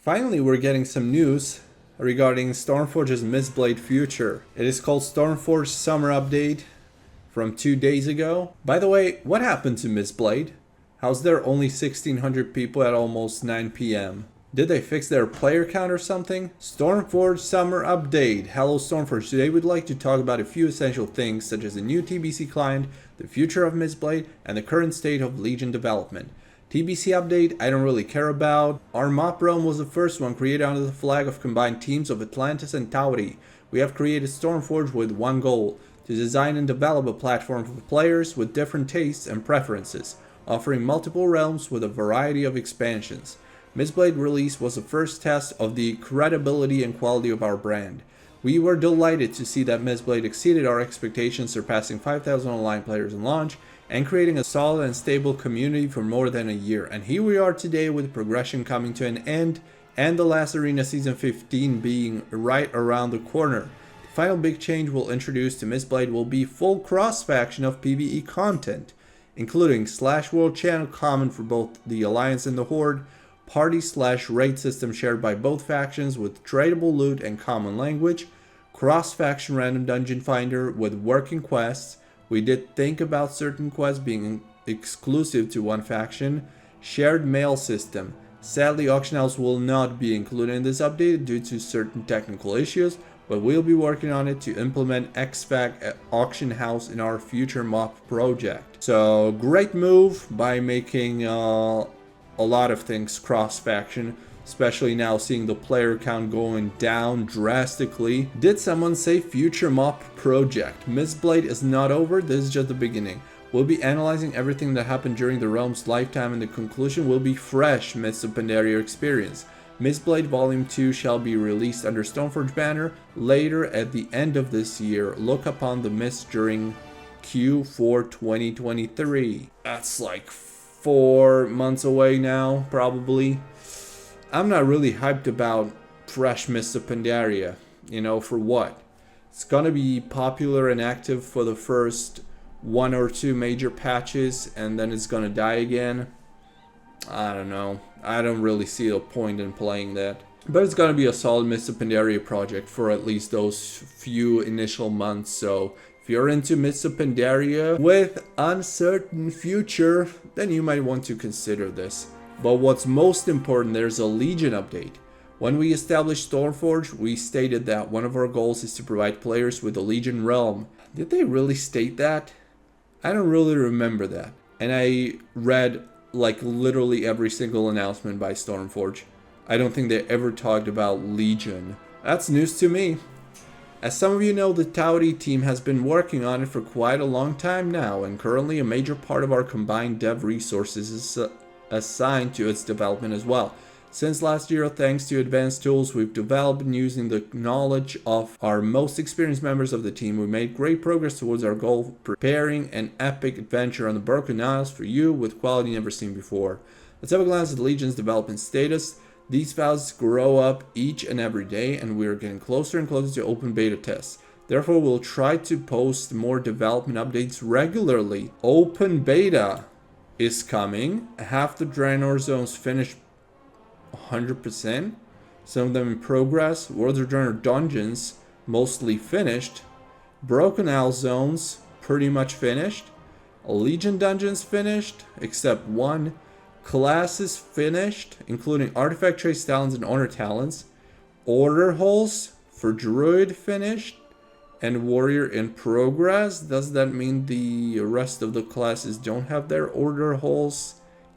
Finally, we're getting some news regarding Stormforge's Mistblade future. It is called Stormforge Summer Update from 2 days ago. By the way, what happened to Mistblade? How's there only 1600 people at almost 9 p.m.? Did they fix their player count or something? Stormforge Summer Update. Hello Stormforge. Today we'd like to talk about a few essential things such as the new TBC client, the future of Mistblade, and the current state of Legion development. TBC update, I don't really care about. Our map realm was the first one created under the flag of combined teams of Atlantis and Tauri. We have created Stormforge with one goal, to design and develop a platform for players with different tastes and preferences, offering multiple realms with a variety of expansions. Mistblade release was the first test of the credibility and quality of our brand. We were delighted to see that Mistblade exceeded our expectations, surpassing 5,000 online players in launch, and creating a solid and stable community for more than a year. And here we are today with progression coming to an end and the last arena season 15 being right around the corner. The final big change we'll introduce to Mistblade will be full cross-faction of PvE content, including /world channel common for both the Alliance and the Horde, party/raid system shared by both factions with tradable loot and common language, cross-faction random dungeon finder with working quests. We did think about certain quests being exclusive to one faction. Shared mail system. Sadly, auction house will not be included in this update due to certain technical issues, but we'll be working on it to implement XFAC auction house in our future MOP project. So great move by making a lot of things cross-faction, especially now seeing the player count going down drastically. Did someone say future MOP project? Mistblade is not over, this is just the beginning. We'll be analyzing everything that happened during the realm's lifetime, and the conclusion will be fresh Mists of Pandaria experience. Mistblade Volume 2 shall be released under Stormforge banner later at the end of this year. Look upon the mist during Q4 2023. That's like 4 months away now, probably. I'm not really hyped about fresh Mists of Pandaria. You know, for what? It's gonna be popular and active for the first 1 or 2 major patches, and then it's gonna die again. I don't know. I don't really see a point in playing that. But it's gonna be a solid Mists of Pandaria project for at least those few initial months. So if you're into Mists of Pandaria with uncertain future, then you might want to consider this. But what's most important, there's a Legion update. When we established Stormforge, we stated that one of our goals is to provide players with a Legion realm. Did they really state that? I don't really remember that. And I read like literally every single announcement by Stormforge. I don't think they ever talked about Legion. That's news to me. As some of you know, the Tauri team has been working on it for quite a long time now, and currently a major part of our combined dev resources is assigned to its development as well. Since last year, thanks to advanced tools we've developed and using the knowledge of our most experienced members of the team, we made great progress towards our goal of preparing an epic adventure on the Broken Isles for you with quality never seen before. Let's have a glance at Legion's development status. These files grow up each and every day, and we are getting closer and closer to open beta tests. Therefore, we'll try to post more development updates regularly. Open beta is coming. Half the Draenor zones finished 100%. Some of them in progress. World of Draenor dungeons mostly finished. Broken Isle zones pretty much finished. Legion dungeons finished, except one. Classes finished, including Artifact Trace Talents and Honor Talents. Order holes for Druid finished. And Warrior in progress. Does that mean the rest of the classes don't have their order holes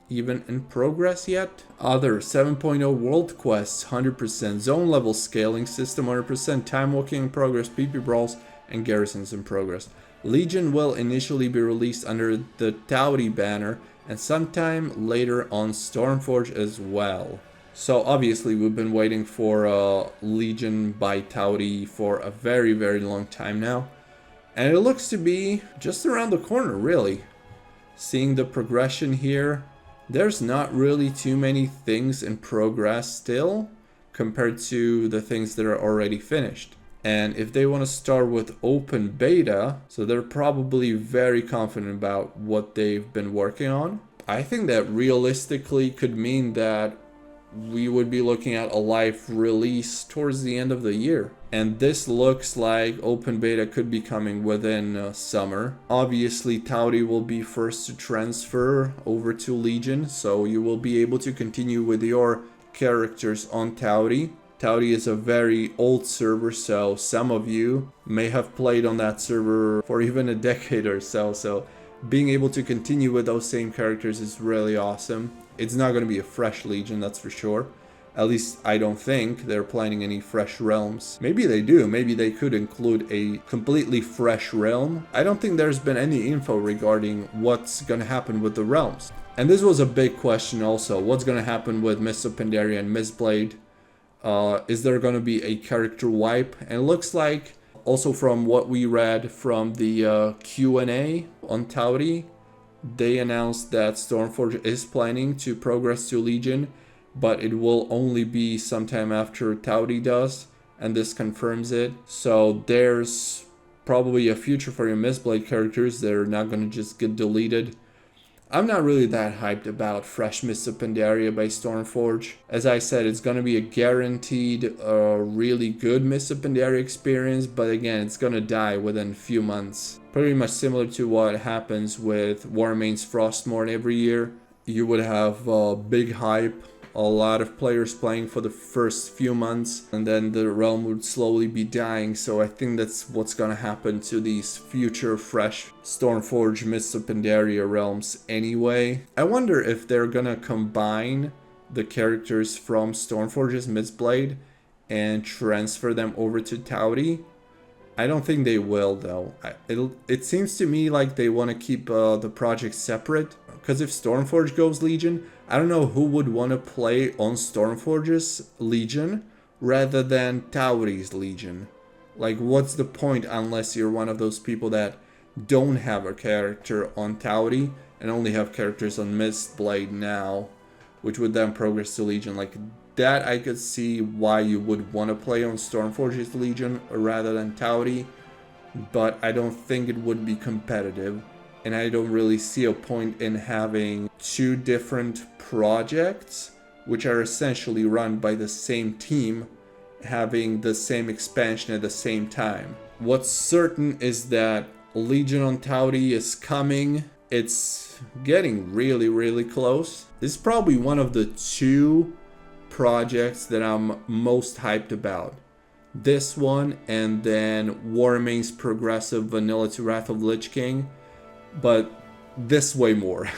even in progress yet? Other 7.0 world quests 100%, zone level scaling system 100%, time walking in progress, PP brawls, and garrisons in progress. Legion will initially be released under the Tauri banner and sometime later on Stormforge as well. So obviously we've been waiting for Legion by Tauri for a very, very long time now. And it looks to be just around the corner, really. Seeing the progression here, there's not really too many things in progress still compared to the things that are already finished. And if they want to start with open beta, so they're probably very confident about what they've been working on. I think that realistically could mean that we would be looking at a live release towards the end of the year. And this looks like open beta could be coming within summer. Obviously, Tauri will be first to transfer over to Legion, so you will be able to continue with your characters on Tauri. Tauri is a very old server, so some of you may have played on that server for even a decade or so. So being able to continue with those same characters is really awesome. It's not going to be a fresh Legion, that's for sure. At least I don't think they're planning any fresh realms. Maybe they do. Maybe they could include a completely fresh realm. I don't think there's been any info regarding what's going to happen with the realms. And this was a big question also. What's going to happen with Mists of Pandaria and Mistblade? Is there going to be a character wipe? And it looks like, also from what we read from the Q&A on Tauri, they announced that Stormforge is planning to progress to Legion, but it will only be sometime after Tauri does, and this confirms it. So there's probably a future for your Mistblade characters. They're not going to just get deleted. I'm not really that hyped about fresh Mists of Pandaria by Stormforge. As I said, it's going to be a guaranteed, really good Mists of Pandaria experience, but again, it's going to die within a few months. Pretty much similar to what happens with Warmane's Frostmourne every year. You would have big hype, a lot of players playing for the first few months, and then the realm would slowly be dying. So I think that's what's gonna happen to these future fresh Stormforge Mists of Pandaria realms anyway. I wonder if they're gonna combine the characters from Stormforge's Mistblade and transfer them over to Tauri. I don't think they will though. It seems to me like they want to keep the project separate, because if Stormforge goes Legion, I don't know who would want to play on Stormforge's Legion rather than Tauri's Legion. Like, what's the point unless you're one of those people that don't have a character on Tauri and only have characters on Mistblade now, which would then progress to Legion. Like that, I could see why you would want to play on Stormforge's Legion rather than Tauri, but I don't think it would be competitive. And I don't really see a point in having two different projects, which are essentially run by the same team, having the same expansion at the same time. What's certain is that Legion on Tauri is coming. It's getting really, really close. This is probably one of the two projects that I'm most hyped about. This one, and then Warmane's progressive vanilla to Wrath of Lich King. But this way more.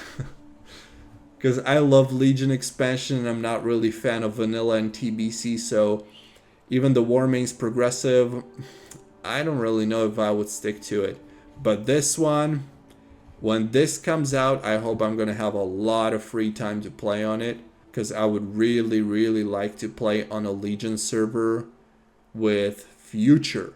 Because I love Legion expansion and I'm not really a fan of vanilla and TBC, so even the Warmane's progressive, I don't really know if I would stick to it. But this one, when this comes out, I hope I'm going to have a lot of free time to play on it, because I would really, really like to play on a Legion server with future